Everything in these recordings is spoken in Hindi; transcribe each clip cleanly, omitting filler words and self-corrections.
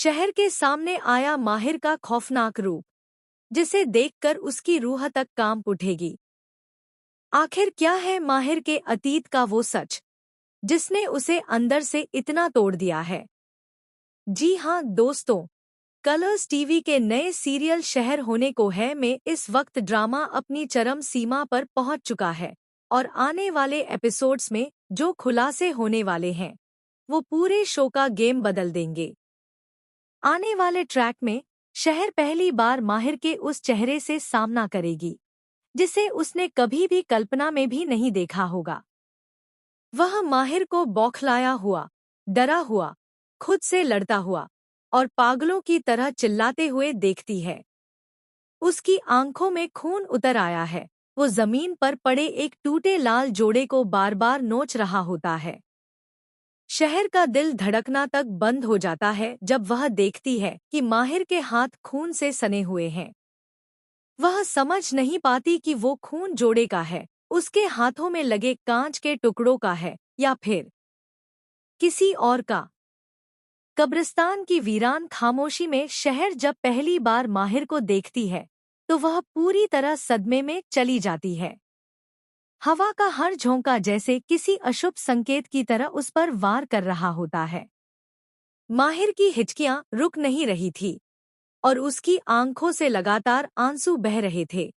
शहर के सामने आया माहिर का खौफनाक रूप, जिसे देखकर उसकी रूह तक कांप उठेगी। आखिर क्या है माहिर के अतीत का वो सच, जिसने उसे अंदर से इतना तोड़ दिया है? जी हाँ दोस्तों, कलर्स टीवी के नए सीरियल शहर होने को है में इस वक्त ड्रामा अपनी चरम सीमा पर पहुंच चुका है और आने वाले एपिसोड्स में जो खुलासे होने वाले हैं वो पूरे शो का गेम बदल देंगे। आने वाले ट्रैक में शहर पहली बार माहिर के उस चेहरे से सामना करेगी जिसे उसने कभी भी कल्पना में भी नहीं देखा होगा। वह माहिर को बौखलाया हुआ, डरा हुआ, खुद से लड़ता हुआ और पागलों की तरह चिल्लाते हुए देखती है। उसकी आंखों में खून उतर आया है। वो जमीन पर पड़े एक टूटे लाल जोड़े को बार बार नोच रहा होता है। शहर का दिल धड़कना तक बंद हो जाता है जब वह देखती है कि माहिर के हाथ खून से सने हुए हैं। वह समझ नहीं पाती कि वो खून जोड़े का है, उसके हाथों में लगे कांच के टुकड़ों का है या फिर किसी और का। कब्रिस्तान की वीरान खामोशी में शहर जब पहली बार माहिर को देखती है तो वह पूरी तरह सदमे में चली जाती है। हवा का हर झोंका जैसे किसी अशुभ संकेत की तरह उस पर वार कर रहा होता है। माहिर की हिचकियां रुक नहीं रही थी और उसकी आंखों से लगातार आंसू बह रहे थे।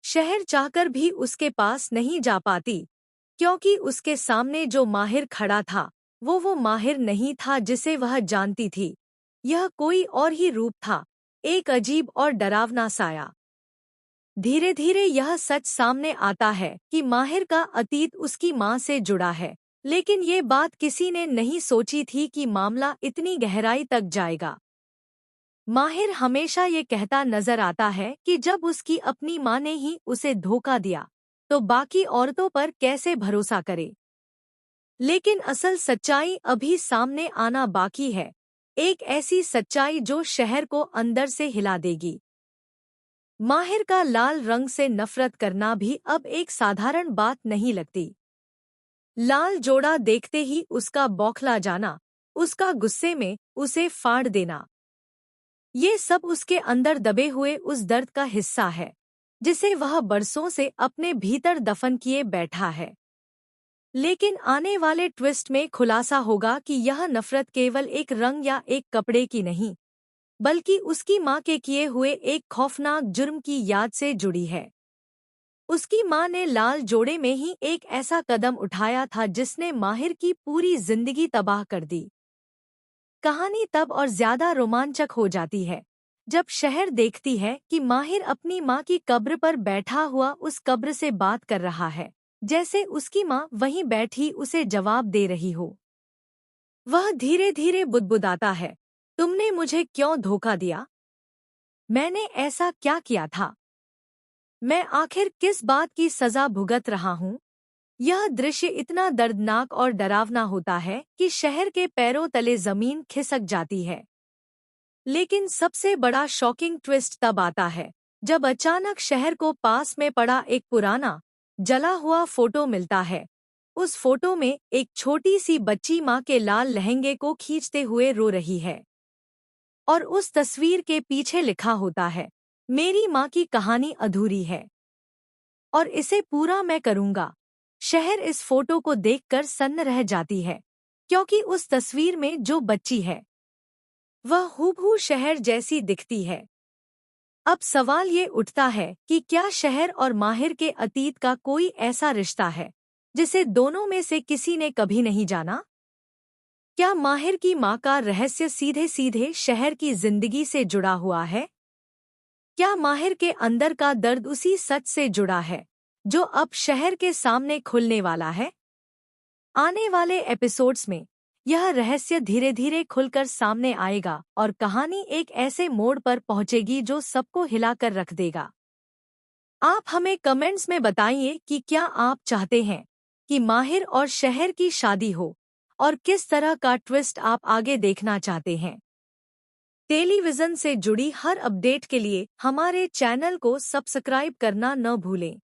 शहर चाहकर भी उसके पास नहीं जा पाती, क्योंकि उसके सामने जो माहिर खड़ा था वो माहिर नहीं था जिसे वह जानती थी। यह कोई और ही रूप था, एक अजीब और डरावना साया। धीरे धीरे यह सच सामने आता है कि माहिर का अतीत उसकी माँ से जुड़ा है, लेकिन ये बात किसी ने नहीं सोची थी कि मामला इतनी गहराई तक जाएगा। माहिर हमेशा ये कहता नजर आता है कि जब उसकी अपनी माँ ने ही उसे धोखा दिया तो बाकी औरतों पर कैसे भरोसा करे। लेकिन असल सच्चाई अभी सामने आना बाकी है, एक ऐसी सच्चाई जो शहर को अंदर से हिला देगी। माहिर का लाल रंग से नफरत करना भी अब एक साधारण बात नहीं लगती। लाल जोड़ा देखते ही उसका बौखला जाना, उसका गुस्से में उसे फाड़ देना, ये सब उसके अंदर दबे हुए उस दर्द का हिस्सा है जिसे वह बरसों से अपने भीतर दफन किए बैठा है। लेकिन आने वाले ट्विस्ट में खुलासा होगा कि यह नफरत केवल एक रंग या एक कपड़े की नहीं, बल्कि उसकी माँ के किए हुए एक खौफनाक जुर्म की याद से जुड़ी है। उसकी माँ ने लाल जोड़े में ही एक ऐसा कदम उठाया था जिसने माहिर की पूरी जिंदगी तबाह कर दी। कहानी तब और ज्यादा रोमांचक हो जाती है जब शहर देखती है कि माहिर अपनी माँ की कब्र पर बैठा हुआ उस कब्र से बात कर रहा है, जैसे उसकी माँ वहीं बैठी उसे जवाब दे रही हो। वह धीरे धीरे बुदबुदाता है, तुमने मुझे क्यों धोखा दिया? मैंने ऐसा क्या किया था? मैं आखिर किस बात की सजा भुगत रहा हूँ? यह दृश्य इतना दर्दनाक और डरावना होता है कि शहर के पैरों तले जमीन खिसक जाती है। लेकिन सबसे बड़ा शॉकिंग ट्विस्ट तब आता है जब अचानक शहर को पास में पड़ा एक पुराना जला हुआ फोटो मिलता है। उस फोटो में एक छोटी सी बच्ची माँ के लाल लहंगे को खींचते हुए रो रही है और उस तस्वीर के पीछे लिखा होता है, मेरी माँ की कहानी अधूरी है और इसे पूरा मैं करूँगा। शहर इस फोटो को देखकर सन्न रह जाती है, क्योंकि उस तस्वीर में जो बच्ची है वह हूबहू शहर जैसी दिखती है। अब सवाल ये उठता है कि क्या शहर और माहिर के अतीत का कोई ऐसा रिश्ता है जिसे दोनों में से किसी ने कभी नहीं जाना? क्या माहिर की माँ का रहस्य सीधे सीधे शहर की जिंदगी से जुड़ा हुआ है? क्या माहिर के अंदर का दर्द उसी सच से जुड़ा है जो अब शहर के सामने खुलने वाला है? आने वाले एपिसोड्स में यह रहस्य धीरे धीरे खुलकर सामने आएगा और कहानी एक ऐसे मोड़ पर पहुंचेगी जो सबको हिलाकर रख देगा। आप हमें कमेंट्स में बताइए कि क्या आप चाहते हैं कि माहिर और शहर की शादी हो और किस तरह का ट्विस्ट आप आगे देखना चाहते हैं। टेलीविजन से जुड़ी हर अपडेट के लिए हमारे चैनल को सब्सक्राइब करना न भूलें।